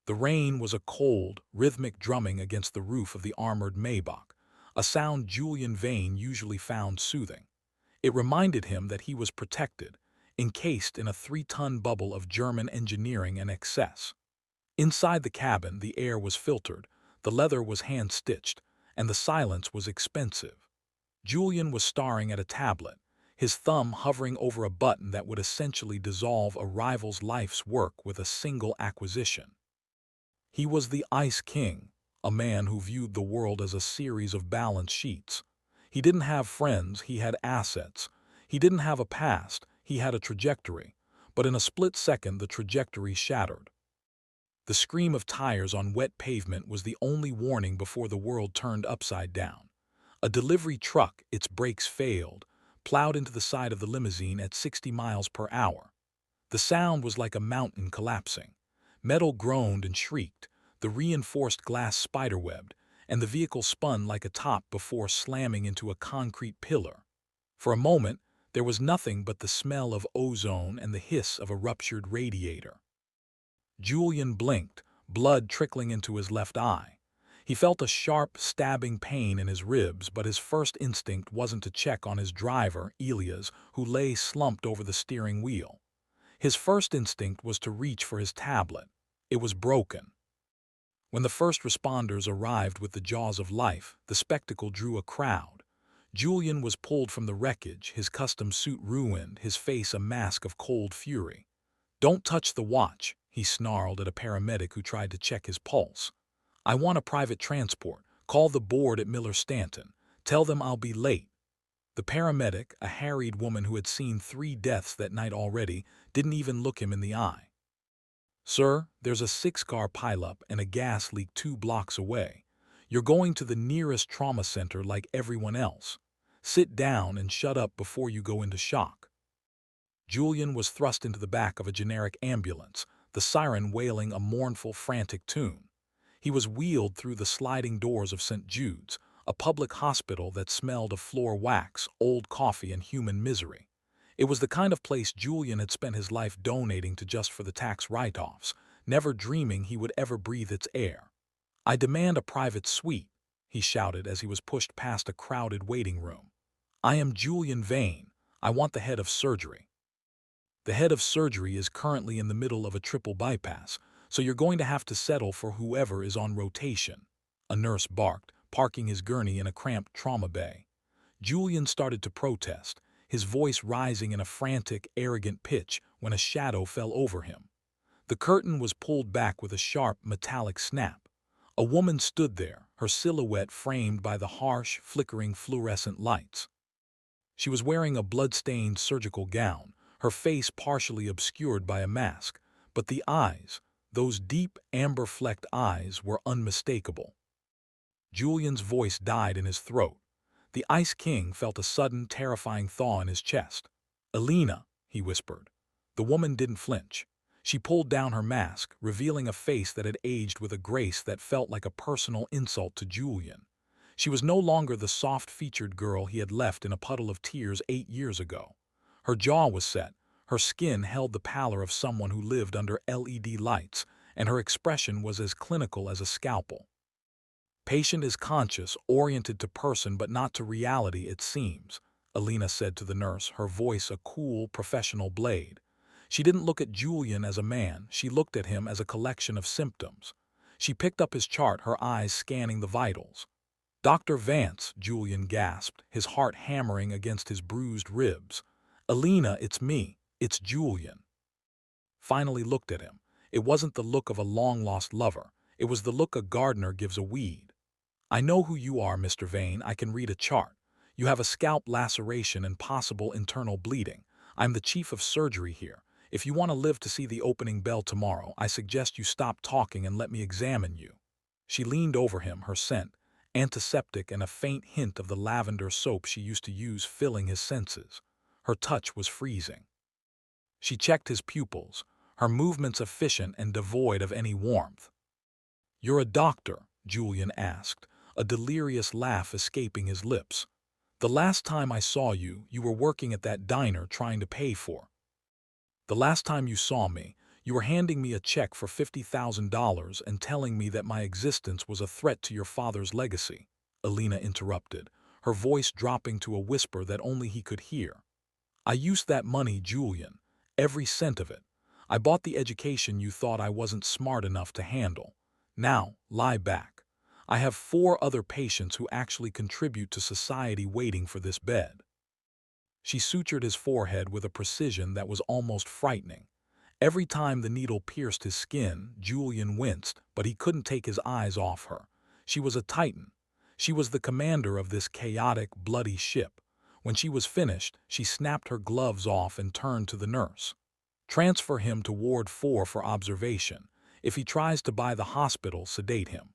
The rain was a cold, rhythmic drumming against the roof of the armored Maybach, a sound Julian Vane usually found soothing. It reminded him that he was protected, encased in a 3-ton bubble of German engineering and excess. Inside the cabin, the air was filtered, the leather was hand-stitched, and the silence was expensive. Julian was staring at a tablet, his thumb hovering over a button that would essentially dissolve a rival's life's work with a single acquisition. He was the Ice King, a man who viewed the world as a series of balance sheets. He didn't have friends, he had assets. He didn't have a past, he had a trajectory. But in a split second, the trajectory shattered. The scream of tires on wet pavement was the only warning before the world turned upside down. A delivery truck, its brakes failed, plowed into the side of the limousine at 60 miles per hour. The sound was like a mountain collapsing. Metal groaned and shrieked, the reinforced glass spiderwebbed, and the vehicle spun like a top before slamming into a concrete pillar. For a moment, there was nothing but the smell of ozone and the hiss of a ruptured radiator. Julian blinked, blood trickling into his left eye. He felt a sharp, stabbing pain in his ribs, but his first instinct wasn't to check on his driver, Elias, who lay slumped over the steering wheel. His first instinct was to reach for his tablet. It was broken. When the first responders arrived with the jaws of life, the spectacle drew a crowd. Julian was pulled from the wreckage, his custom suit ruined, his face a mask of cold fury. "Don't touch the watch," he snarled at a paramedic who tried to check his pulse. "I want a private transport. Call the board at Miller Stanton. Tell them I'll be late." The paramedic, a harried woman who had seen 3 deaths that night already, didn't even look him in the eye. "Sir, there's a 6-car pileup and a gas leak 2 blocks away. You're going to the nearest trauma center like everyone else. Sit down and shut up before you go into shock." Julian was thrust into the back of a generic ambulance, the siren wailing a mournful, frantic tune. He was wheeled through the sliding doors of St. Jude's, a public hospital that smelled of floor wax, old coffee, and human misery. It was the kind of place Julian had spent his life donating to just for the tax write-offs, never dreaming he would ever breathe its air. "I demand a private suite," he shouted as he was pushed past a crowded waiting room. "I am Julian Vane. I want the head of surgery." "The head of surgery is currently in the middle of a triple bypass, so you're going to have to settle for whoever is on rotation," a nurse barked, parking his gurney in a cramped trauma bay. Julian started to protest, his voice rising in a frantic, arrogant pitch when a shadow fell over him. The curtain was pulled back with a sharp, metallic snap. A woman stood there, her silhouette framed by the harsh, flickering fluorescent lights. She was wearing a blood-stained surgical gown, her face partially obscured by a mask, but the eyes, those deep, amber-flecked eyes, were unmistakable. Julian's voice died in his throat. The Ice King felt a sudden, terrifying thaw in his chest. "Elena," he whispered. The woman didn't flinch. She pulled down her mask, revealing a face that had aged with a grace that felt like a personal insult to Julian. She was no longer the soft-featured girl he had left in a puddle of tears 8 years ago. Her jaw was set, her skin held the pallor of someone who lived under LED lights, and her expression was as clinical as a scalpel. "Patient is conscious, oriented to person but not to reality, it seems," Elena said to the nurse, her voice a cool, professional blade. She didn't look at Julian as a man, she looked at him as a collection of symptoms. She picked up his chart, her eyes scanning the vitals. "Dr. Vance," Julian gasped, his heart hammering against his bruised ribs. "Elena, it's me. It's Julian." Finally looked at him. It wasn't the look of a long-lost lover. It was the look a gardener gives a weed. "I know who you are, Mr. Vane. I can read a chart. You have a scalp laceration and possible internal bleeding. I'm the chief of surgery here. If you want to live to see the opening bell tomorrow, I suggest you stop talking and let me examine you." She leaned over him, her scent, antiseptic and a faint hint of the lavender soap she used to use, filling his senses. Her touch was freezing. She checked his pupils, her movements efficient and devoid of any warmth. "You're a doctor?" Julian asked, a delirious laugh escaping his lips. "The last time I saw you, you were working at that diner trying to pay for." "The last time you saw me, You were handing me a check for $50,000 and telling me that my existence was a threat to your father's legacy," Elena interrupted, her voice dropping to a whisper that only he could hear. "I used that money, Julian, every cent of it. I bought the education you thought I wasn't smart enough to handle. Now, lie back. I have 4 other patients who actually contribute to society waiting for this bed." She sutured his forehead with a precision that was almost frightening. Every time the needle pierced his skin, Julian winced, but he couldn't take his eyes off her. She was a titan. She was the commander of this chaotic, bloody ship. When she was finished, she snapped her gloves off and turned to the nurse. "Transfer him to Ward 4 for observation. If he tries to buy the hospital, sedate him."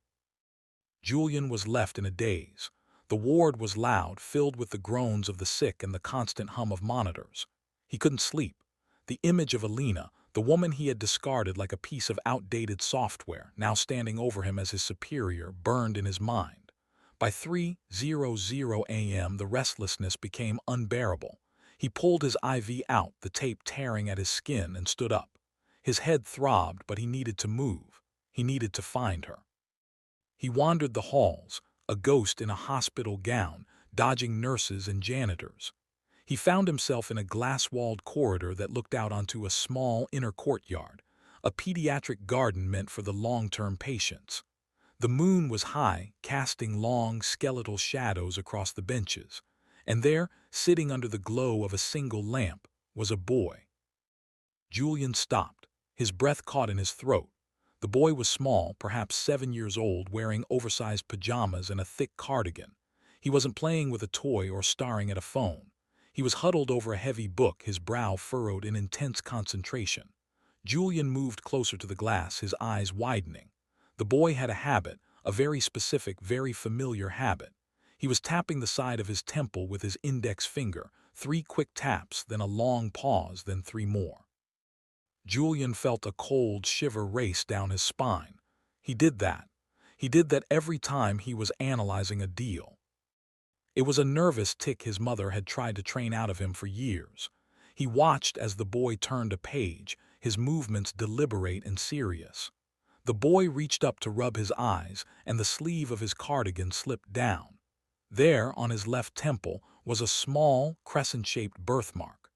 Julian was left in a daze. The ward was loud, filled with the groans of the sick and the constant hum of monitors. He couldn't sleep. The image of Elena, the woman he had discarded like a piece of outdated software, now standing over him as his superior, burned in his mind. By 3:00 a.m., the restlessness became unbearable. He pulled his IV out, the tape tearing at his skin, and stood up. His head throbbed, but he needed to move. He needed to find her. He wandered the halls, a ghost in a hospital gown, dodging nurses and janitors. He found himself in a glass-walled corridor that looked out onto a small inner courtyard, a pediatric garden meant for the long-term patients. The moon was high, casting long, skeletal shadows across the benches, and there, sitting under the glow of a single lamp, was a boy. Julian stopped, his breath caught in his throat. The boy was small, perhaps 7 years old, wearing oversized pajamas and a thick cardigan. He wasn't playing with a toy or staring at a phone. He was huddled over a heavy book, his brow furrowed in intense concentration. Julian moved closer to the glass, his eyes widening. The boy had a habit, a very specific, very familiar habit. He was tapping the side of his temple with his index finger, 3 quick taps, then a long pause, then 3 more. Julian felt a cold shiver race down his spine. He did that. He did that every time he was analyzing a deal. It was a nervous tic his mother had tried to train out of him for years. He watched as the boy turned a page, his movements deliberate and serious. The boy reached up to rub his eyes, and the sleeve of his cardigan slipped down. There, on his left temple, was a small, crescent-shaped birthmark.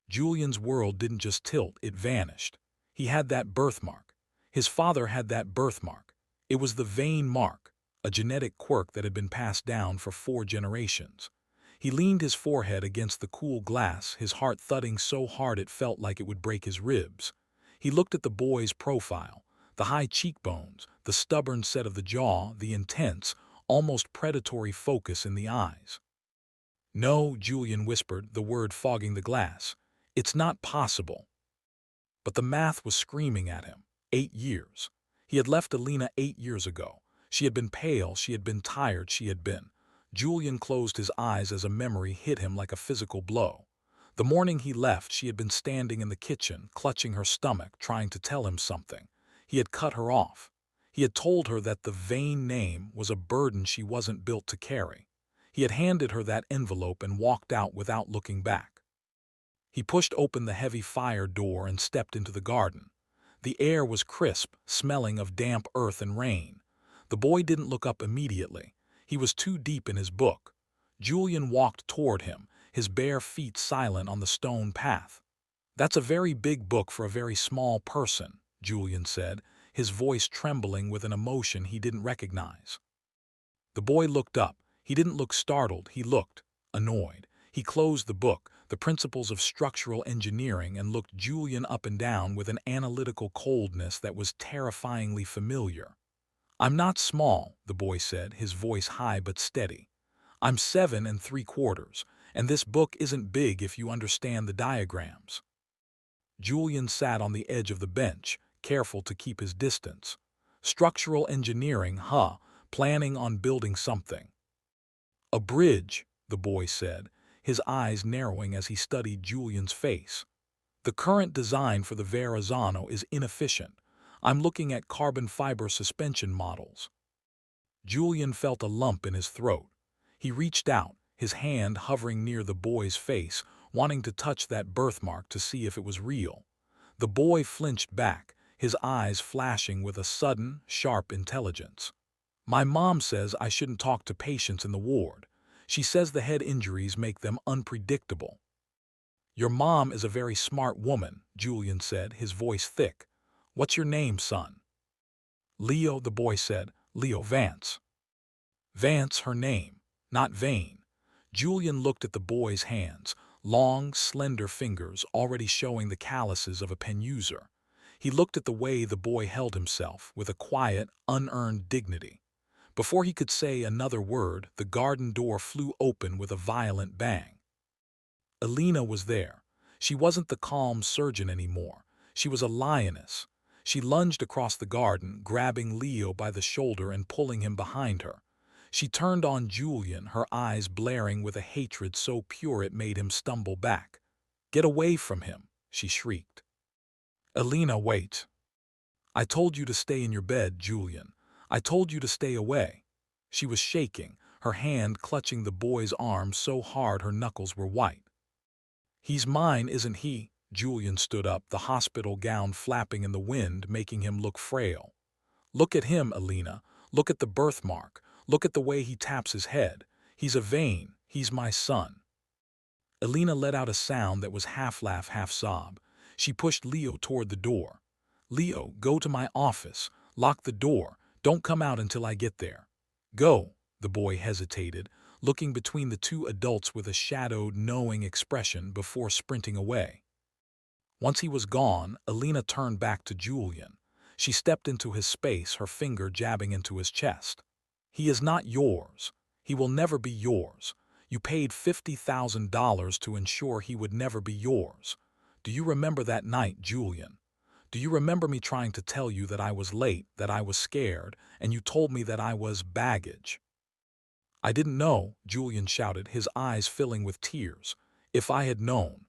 Julian's world didn't just tilt, it vanished. He had that birthmark. His father had that birthmark. It was the Vane mark, a genetic quirk that had been passed down for 4 generations. He leaned his forehead against the cool glass, his heart thudding so hard it felt like it would break his ribs. He looked at the boy's profile, the high cheekbones, the stubborn set of the jaw, the intense, almost predatory focus in the eyes. "No," Julian whispered, the word fogging the glass. "It's not possible." But the math was screaming at him. 8 years. He had left Elena 8 years ago. She had been pale, she had been tired, she had been. Julian closed his eyes as a memory hit him like a physical blow. The morning he left, she had been standing in the kitchen, clutching her stomach, trying to tell him something. He had cut her off. He had told her that the Vane name was a burden she wasn't built to carry. He had handed her that envelope and walked out without looking back. He pushed open the heavy fire door and stepped into the garden. The air was crisp, smelling of damp earth and rain. The boy didn't look up immediately. He was too deep in his book. Julian walked toward him, his bare feet silent on the stone path. "That's a very big book for a very small person," Julian said, his voice trembling with an emotion he didn't recognize. The boy looked up. He didn't look startled, he looked annoyed. He closed the book, The Principles of Structural Engineering, and looked Julian up and down with an analytical coldness that was terrifyingly familiar. "I'm not small," the boy said, his voice high but steady. "I'm 7 3/4, and this book isn't big if you understand the diagrams." Julian sat on the edge of the bench, careful to keep his distance. "Structural engineering, huh? Planning on building something." "A bridge," the boy said, his eyes narrowing as he studied Julian's face. "The current design for the Verrazzano is inefficient. I'm looking at carbon fiber suspension models." Julian felt a lump in his throat. He reached out, his hand hovering near the boy's face, wanting to touch that birthmark to see if it was real. The boy flinched back, his eyes flashing with a sudden, sharp intelligence. My mom says I shouldn't talk to patients in the ward. She says the head injuries make them unpredictable. Your mom is a very smart woman, Julian said, his voice thick. What's your name, son? Leo, the boy said. Leo Vance. Vance, her name, not Vane. Julian looked at the boy's hands, long, slender fingers already showing the calluses of a pen user. He looked at the way the boy held himself, with a quiet, unearned dignity. Before he could say another word, the garden door flew open with a violent bang. Elena was there. She wasn't the calm surgeon anymore. She was a lioness. She lunged across the garden, grabbing Leo by the shoulder and pulling him behind her. She turned on Julian, her eyes blaring with a hatred so pure it made him stumble back. "Get away from him," she shrieked. "Elena, wait. I told you to stay in your bed, Julian. I told you to stay away." She was shaking, her hand clutching the boy's arm so hard her knuckles were white. "He's mine, isn't he?" Julian stood up, the hospital gown flapping in the wind, making him look frail. "Look at him, Elena. Look at the birthmark. Look at the way he taps his head. He's a Vane. He's my son." Elena let out a sound that was half laugh, half sob. She pushed Leo toward the door. "Leo, go to my office. Lock the door. Don't come out until I get there." "Go." The boy hesitated, looking between the two adults with a shadowed, knowing expression before sprinting away. Once he was gone, Elena turned back to Julian. She stepped into his space, her finger jabbing into his chest. "He is not yours. He will never be yours. You paid $50,000 to ensure he would never be yours. Do you remember that night, Julian? Do you remember me trying to tell you that I was late, that I was scared, and you told me that I was baggage?" "I didn't know," Julian shouted, his eyes filling with tears. "If I had known."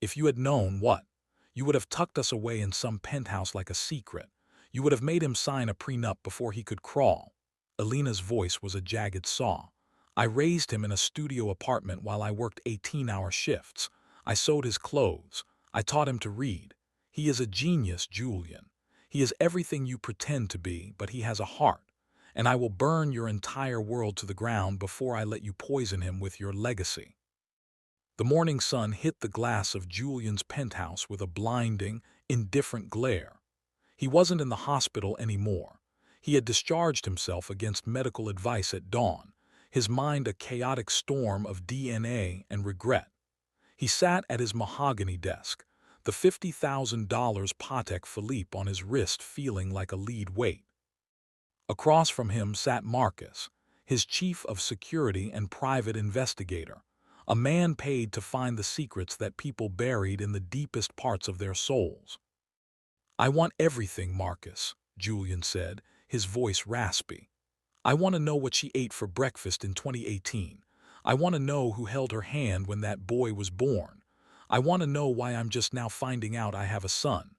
"If you had known what? You would have tucked us away in some penthouse like a secret. You would have made him sign a prenup before he could crawl." Elena's voice was a jagged saw. "I raised him in a studio apartment while I worked 18-hour shifts. I sewed his clothes. I taught him to read. He is a genius, Julian. He is everything you pretend to be, but he has a heart. And I will burn your entire world to the ground before I let you poison him with your legacy." The morning sun hit the glass of Julian's penthouse with a blinding, indifferent glare. He wasn't in the hospital anymore. He had discharged himself against medical advice at dawn, his mind a chaotic storm of DNA and regret. He sat at his mahogany desk, the $50,000 Patek Philippe on his wrist feeling like a lead weight. Across from him sat Marcus, his chief of security and private investigator, a man paid to find the secrets that people buried in the deepest parts of their souls. "I want everything, Marcus," Julian said, his voice raspy. "I want to know what she ate for breakfast in 2018. I want to know who held her hand when that boy was born. I want to know why I'm just now finding out I have a son."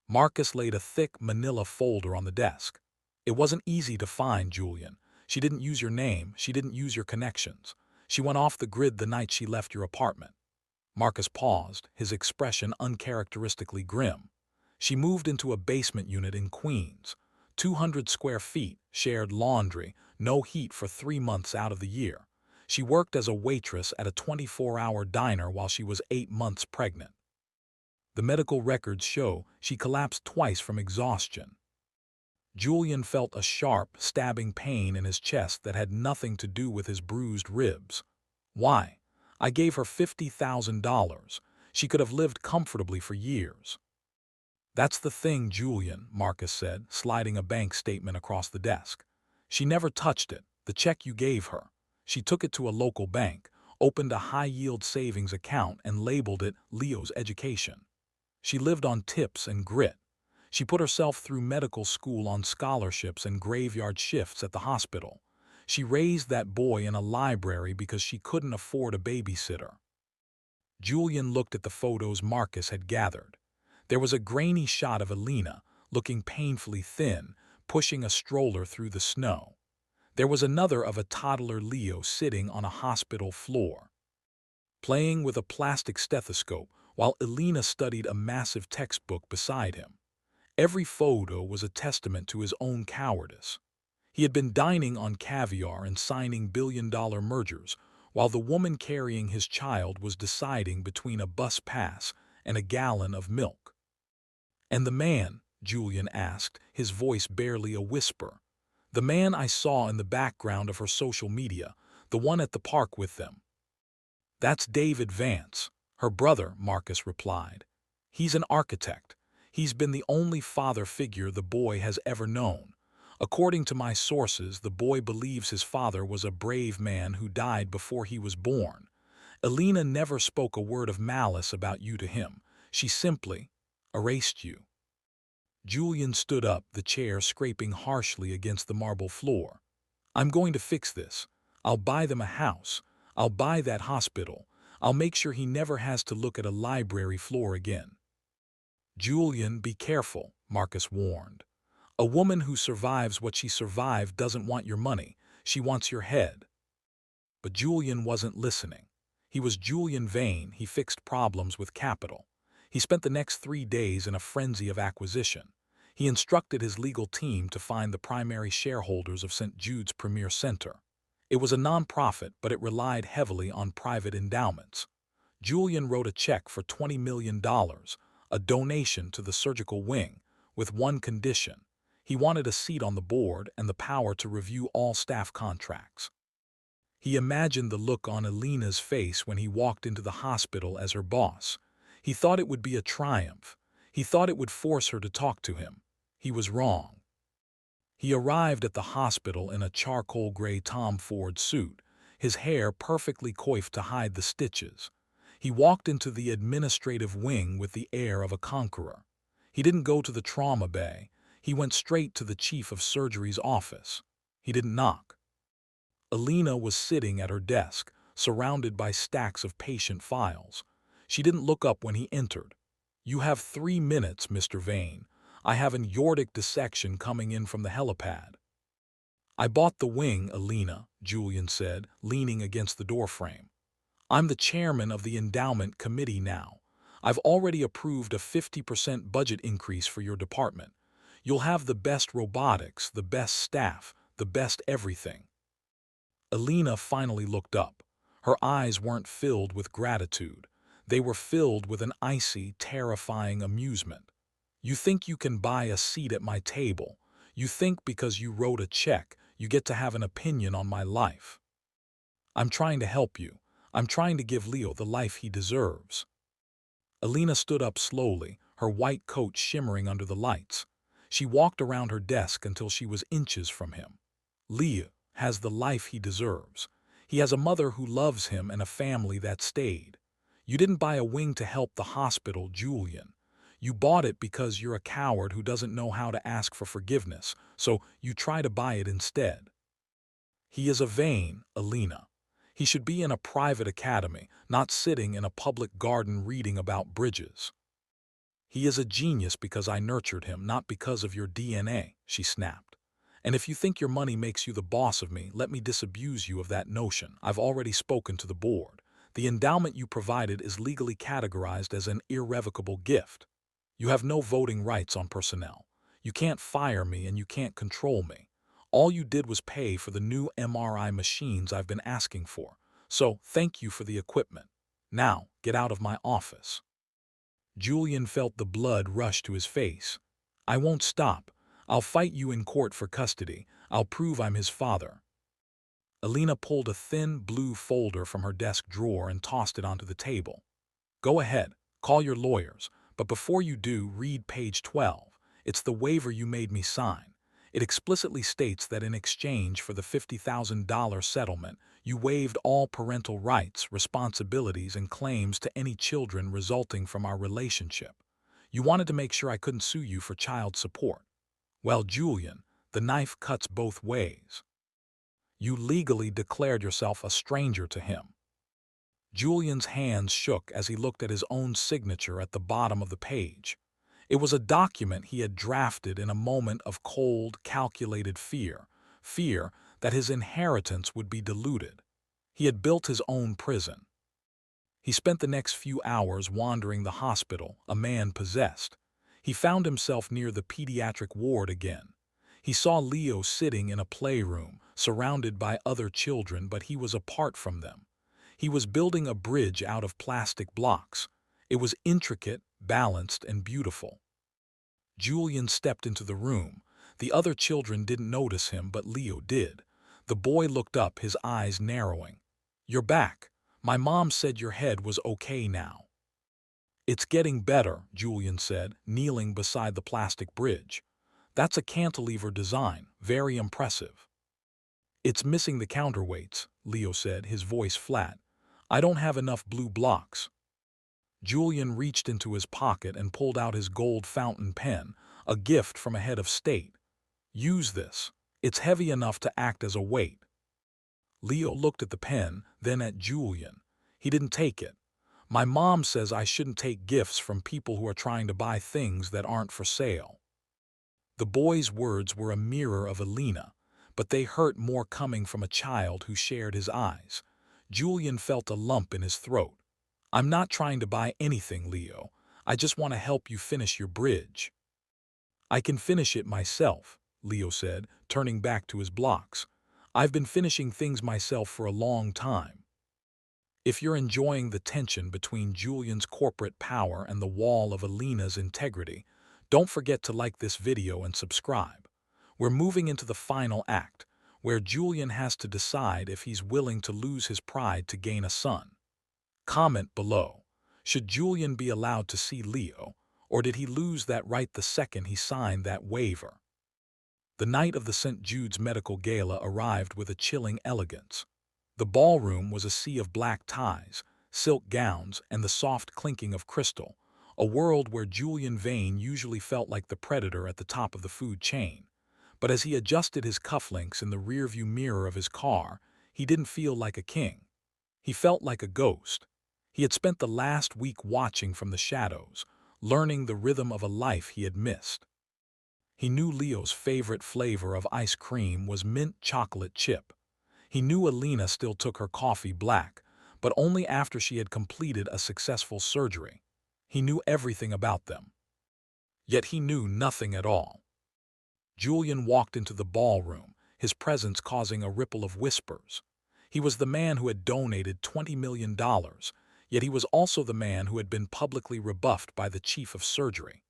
Marcus laid a thick manila folder on the desk. "It wasn't easy to find, Julian. She didn't use your name. She didn't use your connections. She went off the grid the night she left your apartment." Marcus paused, his expression uncharacteristically grim. "She moved into a basement unit in Queens. 200 square feet, shared laundry, no heat for 3 months out of the year. She worked as a waitress at a 24-hour diner while she was 8 months pregnant. The medical records show she collapsed twice from exhaustion." Julian felt a sharp, stabbing pain in his chest that had nothing to do with his bruised ribs. "Why? I gave her $50,000. She could have lived comfortably for years." "That's the thing, Julian," Marcus said, sliding a bank statement across the desk. "She never touched it, the check you gave her. She took it to a local bank, opened a high-yield savings account, and labeled it Leo's education. She lived on tips and grit. She put herself through medical school on scholarships and graveyard shifts at the hospital. She raised that boy in a library because she couldn't afford a babysitter." Julian looked at the photos Marcus had gathered. There was a grainy shot of Elena, looking painfully thin, pushing a stroller through the snow. There was another of a toddler Leo sitting on a hospital floor, playing with a plastic stethoscope while Elena studied a massive textbook beside him. Every photo was a testament to his own cowardice. He had been dining on caviar and signing billion-dollar mergers, while the woman carrying his child was deciding between a bus pass and a gallon of milk. "And the man?" Julian asked, his voice barely a whisper. "The man I saw in the background of her social media, the one at the park with them." "That's David Vance, her brother," Marcus replied. "He's an architect. He's been the only father figure the boy has ever known. According to my sources, the boy believes his father was a brave man who died before he was born. Elena never spoke a word of malice about you to him. She simply erased you." Julian stood up, the chair scraping harshly against the marble floor. "I'm going to fix this. I'll buy them a house. I'll buy that hospital. I'll make sure he never has to look at a library floor again." "Julian, be careful," Marcus warned. "A woman who survives what she survived doesn't want your money. She wants your head." But Julian wasn't listening. He was Julian Vane. He fixed problems with capital. He spent the next 3 days in a frenzy of acquisition. He instructed his legal team to find the primary shareholders of St. Jude's Premier Center. It was a nonprofit, but it relied heavily on private endowments. Julian wrote a check for $20 million, a donation to the surgical wing, with one condition. He wanted a seat on the board and the power to review all staff contracts. He imagined the look on Elena's face when he walked into the hospital as her boss. He thought it would be a triumph. He thought it would force her to talk to him. He was wrong. He arrived at the hospital in a charcoal gray Tom Ford suit, his hair perfectly coiffed to hide the stitches. He walked into the administrative wing with the air of a conqueror. He didn't go to the trauma bay. He went straight to the chief of surgery's office. He didn't knock. Elena was sitting at her desk, surrounded by stacks of patient files. She didn't look up when he entered. "You have 3 minutes, Mr. Vane. I have an aortic dissection coming in from the helipad." "I bought the wing, Elena," Julian said, leaning against the doorframe. "I'm the chairman of the endowment committee now. I've already approved a 50% budget increase for your department. You'll have the best robotics, the best staff, the best everything." Elena finally looked up. Her eyes weren't filled with gratitude. They were filled with an icy, terrifying amusement. "You think you can buy a seat at my table. You think because you wrote a check, you get to have an opinion on my life. I'm trying to help you. I'm trying to give Leo the life he deserves." Elena stood up slowly, her white coat shimmering under the lights. She walked around her desk until she was inches from him. "Leo has the life he deserves. He has a mother who loves him and a family that stayed. You didn't buy a wing to help the hospital, Julian. You bought it because you're a coward who doesn't know how to ask for forgiveness, so you try to buy it instead." "He is a Vane, Elena. He should be in a private academy, not sitting in a public garden reading about bridges." "He is a genius because I nurtured him, not because of your DNA," she snapped. "And if you think your money makes you the boss of me, let me disabuse you of that notion. I've already spoken to the board. The endowment you provided is legally categorized as an irrevocable gift. You have no voting rights on personnel. You can't fire me and you can't control me. All you did was pay for the new MRI machines I've been asking for. So thank you for the equipment. Now get out of my office." Julian felt the blood rush to his face. "I won't stop. I'll fight you in court for custody. I'll prove I'm his father." Elena pulled a thin blue folder from her desk drawer and tossed it onto the table. "Go ahead, call your lawyers, but before you do, read page 12. It's the waiver you made me sign. It explicitly states that in exchange for the $50,000 settlement, you waived all parental rights, responsibilities, and claims to any children resulting from our relationship. You wanted to make sure I couldn't sue you for child support. Well, Julian, the knife cuts both ways. You legally declared yourself a stranger to him." Julian's hands shook as he looked at his own signature at the bottom of the page. It was a document he had drafted in a moment of cold, calculated fear that his inheritance would be diluted. He had built his own prison. He spent the next few hours wandering the hospital, a man possessed. He found himself near the pediatric ward again. He saw Leo sitting in a playroom, surrounded by other children, but he was apart from them. He was building a bridge out of plastic blocks. It was intricate, balanced, and beautiful. Julian stepped into the room. The other children didn't notice him, but Leo did. The boy looked up, his eyes narrowing. "You're back. My mom said your head was okay now." "It's getting better," Julian said, kneeling beside the plastic bridge. "That's a cantilever design, very impressive." "It's missing the counterweights," Leo said, his voice flat. "I don't have enough blue blocks." Julian reached into his pocket and pulled out his gold fountain pen, a gift from a head of state. "Use this. It's heavy enough to act as a weight." Leo looked at the pen, then at Julian. He didn't take it. "My mom says I shouldn't take gifts from people who are trying to buy things that aren't for sale." The boy's words were a mirror of Elena, but they hurt more coming from a child who shared his eyes. Julian felt a lump in his throat. "I'm not trying to buy anything, Leo. I just want to help you finish your bridge." "I can finish it myself," Leo said, turning back to his blocks. "I've been finishing things myself for a long time." If you're enjoying the tension between Julian's corporate power and the wall of Elena's integrity, don't forget to like this video and subscribe. We're moving into the final act, where Julian has to decide if he's willing to lose his pride to gain a son. Comment below. Should Julian be allowed to see Leo, or did he lose that right the second he signed that waiver? The night of the St. Jude's Medical Gala arrived with a chilling elegance. The ballroom was a sea of black ties, silk gowns, and the soft clinking of crystal, a world where Julian Vane usually felt like the predator at the top of the food chain. But as he adjusted his cufflinks in the rearview mirror of his car, he didn't feel like a king. He felt like a ghost. He had spent the last week watching from the shadows, learning the rhythm of a life he had missed. He knew Leo's favorite flavor of ice cream was mint chocolate chip. He knew Elena still took her coffee black, but only after she had completed a successful surgery. He knew everything about them. Yet he knew nothing at all. Julian walked into the ballroom, his presence causing a ripple of whispers. He was the man who had donated $20 million, yet he was also the man who had been publicly rebuffed by the chief of surgery.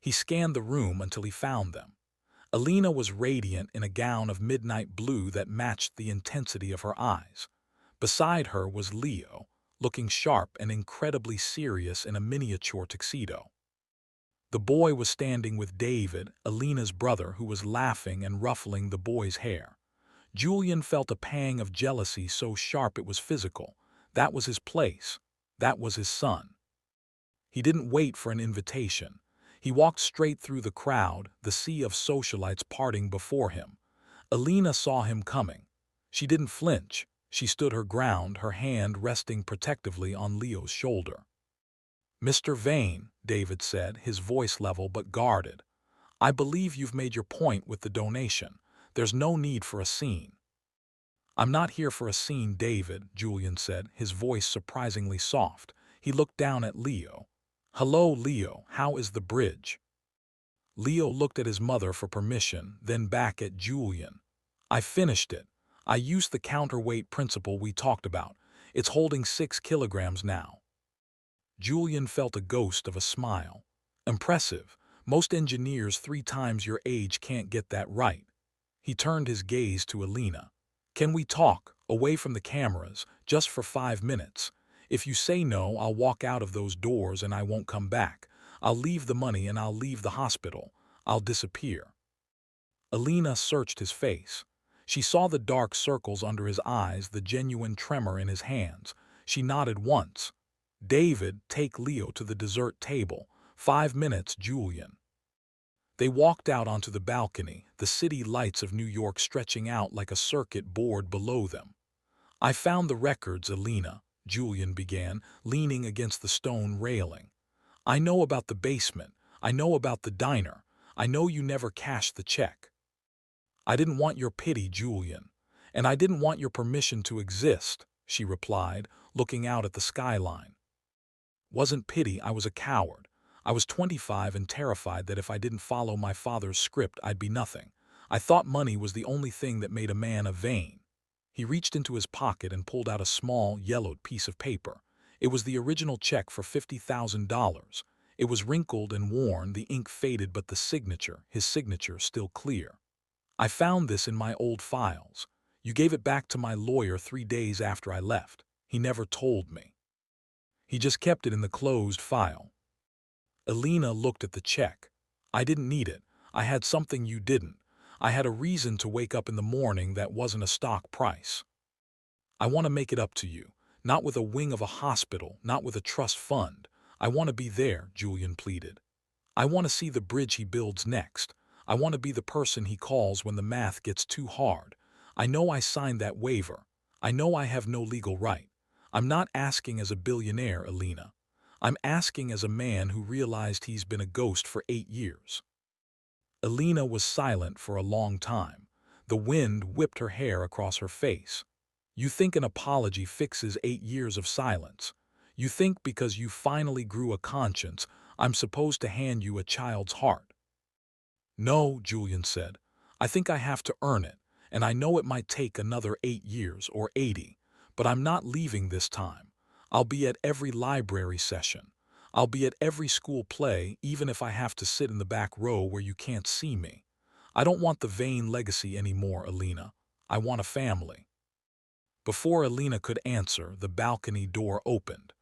He scanned the room until he found them. Elena was radiant in a gown of midnight blue that matched the intensity of her eyes. Beside her was Leo, looking sharp and incredibly serious in a miniature tuxedo. The boy was standing with David, Elena's brother, who was laughing and ruffling the boy's hair. Julian felt a pang of jealousy so sharp it was physical. That was his place. That was his son. He didn't wait for an invitation. He walked straight through the crowd, the sea of socialites parting before him. Elena saw him coming. She didn't flinch. She stood her ground, her hand resting protectively on Leo's shoulder. "Mr. Vane," David said, his voice level but guarded, "I believe you've made your point with the donation. There's no need for a scene." "I'm not here for a scene, David," Julian said, his voice surprisingly soft. He looked down at Leo. "Hello, Leo, how is the bridge?" Leo looked at his mother for permission, then back at Julian. "I finished it. I used the counterweight principle we talked about. It's holding 6 kilograms now." Julian felt a ghost of a smile. "Impressive. Most engineers 3 times your age can't get that right." He turned his gaze to Elena. "Can we talk, away from the cameras, just for 5 minutes? If you say no, I'll walk out of those doors and I won't come back. I'll leave the money and I'll leave the hospital. I'll disappear." Elena searched his face. She saw the dark circles under his eyes, the genuine tremor in his hands. She nodded once. "David, take Leo to the dessert table. 5 minutes, Julian." They walked out onto the balcony, the city lights of New York stretching out like a circuit board below them. "I found the records, Elena," Julian began, leaning against the stone railing. "I know about the basement. I know about the diner. I know you never cashed the check." "I didn't want your pity, Julian. And I didn't want your permission to exist," she replied, looking out at the skyline. Wasn't pity, I was a coward. I was 25 and terrified that if I didn't follow my father's script, I'd be nothing. I thought money was the only thing that made a man a Vane. He reached into his pocket and pulled out a small, yellowed piece of paper. It was the original check for $50,000. It was wrinkled and worn, the ink faded, but the signature, his signature, still clear. I found this in my old files. You gave it back to my lawyer 3 days after I left. He never told me. He just kept it in the closed file. Elena looked at the check. I didn't need it. I had something you didn't. I had a reason to wake up in the morning that wasn't a stock price. I want to make it up to you. Not with a wing of a hospital, not with a trust fund. I want to be there, Julian pleaded. I want to see the bridge he builds next. I want to be the person he calls when the math gets too hard. I know I signed that waiver. I know I have no legal right. I'm not asking as a billionaire, Elena. I'm asking as a man who realized he's been a ghost for 8 years. Elena was silent for a long time. The wind whipped her hair across her face. You think an apology fixes 8 years of silence. You think because you finally grew a conscience, I'm supposed to hand you a child's heart. No, Julian said. I think I have to earn it, and I know it might take another 8 years or 80, but I'm not leaving this time. I'll be at every library session. I'll be at every school play, even if I have to sit in the back row where you can't see me. I don't want the Vane legacy anymore, Elena. I want a family. Before Elena could answer, the balcony door opened.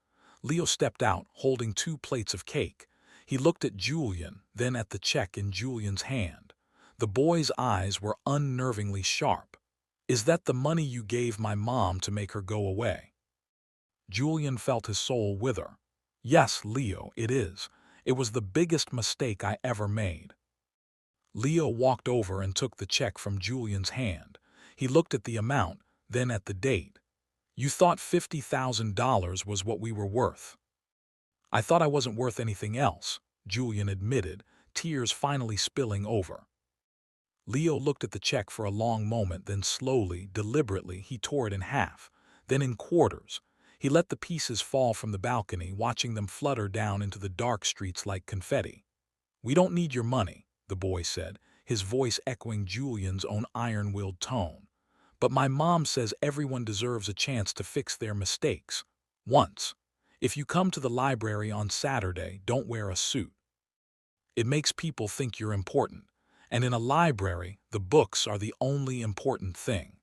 Leo stepped out, holding 2 plates of cake. He looked at Julian, then at the check in Julian's hand. The boy's eyes were unnervingly sharp. Is that the money you gave my mom to make her go away? Julian felt his soul wither. Yes, Leo, it is. It was the biggest mistake I ever made. Leo walked over and took the check from Julian's hand. He looked at the amount, then at the date. You thought $50,000 was what we were worth. I thought I wasn't worth anything else, Julian admitted, tears finally spilling over. Leo looked at the check for a long moment, then slowly, deliberately, he tore it in half, then in quarters. He let the pieces fall from the balcony, watching them flutter down into the dark streets like confetti. We don't need your money, the boy said, his voice echoing Julian's own iron-willed tone. But my mom says everyone deserves a chance to fix their mistakes. Once. If you come to the library on Saturday, don't wear a suit. It makes people think you're important. And in a library, the books are the only important thing.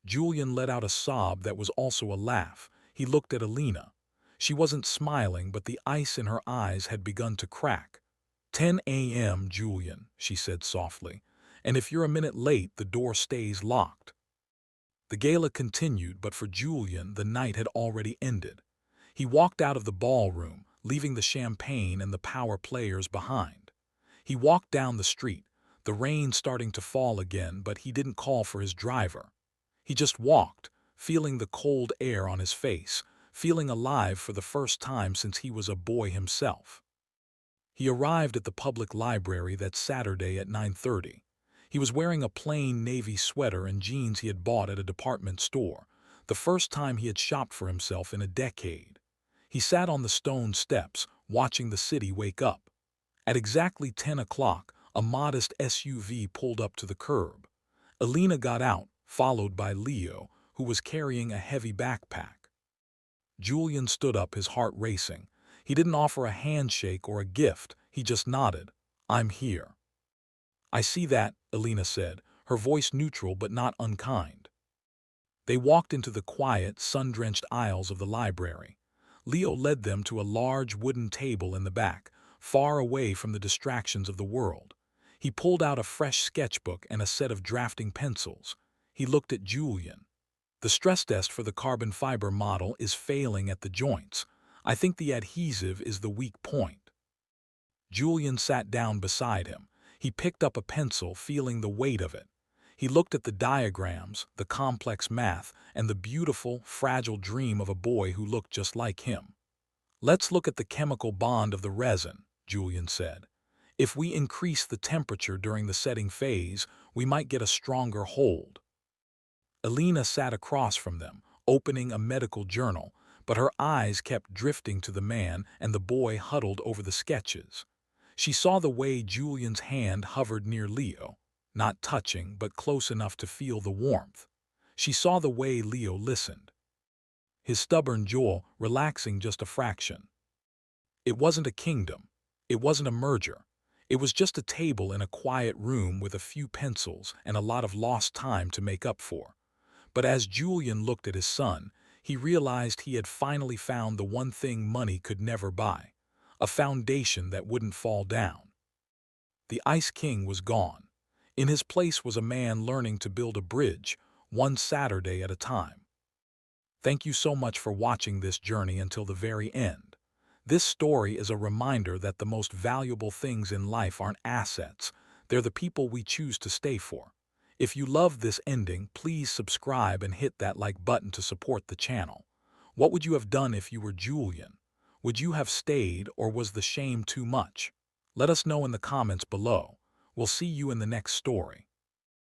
Julian let out a sob that was also a laugh. He looked at Elena. She wasn't smiling, but the ice in her eyes had begun to crack. 10 a.m., Julian, she said softly. And if you're a minute late, the door stays locked. The gala continued, but for Julian, the night had already ended. He walked out of the ballroom, leaving the champagne and the power players behind. He walked down the street, the rain starting to fall again, but he didn't call for his driver. He just walked, feeling the cold air on his face, feeling alive for the first time since he was a boy himself. He arrived at the public library that Saturday at 9:30. He was wearing a plain navy sweater and jeans he had bought at a department store, the first time he had shopped for himself in a decade. He sat on the stone steps, watching the city wake up. At exactly 10 o'clock, a modest SUV pulled up to the curb. Elena got out, followed by Leo, who was carrying a heavy backpack. Julian stood up, his heart racing. He didn't offer a handshake or a gift, he just nodded. I'm here. I see that, Elena said, her voice neutral but not unkind. They walked into the quiet, sun-drenched aisles of the library. Leo led them to a large wooden table in the back, far away from the distractions of the world. He pulled out a fresh sketchbook and a set of drafting pencils. He looked at Julian. The stress test for the carbon fiber model is failing at the joints. I think the adhesive is the weak point. Julian sat down beside him. He picked up a pencil, feeling the weight of it. He looked at the diagrams, the complex math, and the beautiful, fragile dream of a boy who looked just like him. Let's look at the chemical bond of the resin, Julian said. If we increase the temperature during the setting phase, we might get a stronger hold. Elena sat across from them, opening a medical journal, but her eyes kept drifting to the man and the boy huddled over the sketches. She saw the way Julian's hand hovered near Leo, not touching but close enough to feel the warmth. She saw the way Leo listened, his stubborn jaw relaxing just a fraction. It wasn't a kingdom. It wasn't a merger. It was just a table in a quiet room with a few pencils and a lot of lost time to make up for. But as Julian looked at his son, he realized he had finally found the one thing money could never buy, a foundation that wouldn't fall down. The Ice King was gone. In his place was a man learning to build a bridge, one Saturday at a time. Thank you so much for watching this journey until the very end. This story is a reminder that the most valuable things in life aren't assets, they're the people we choose to stay for. If you love this ending, please subscribe and hit that like button to support the channel. What would you have done if you were Julian? Would you have stayed, or was the shame too much? Let us know in the comments below. We'll see you in the next story.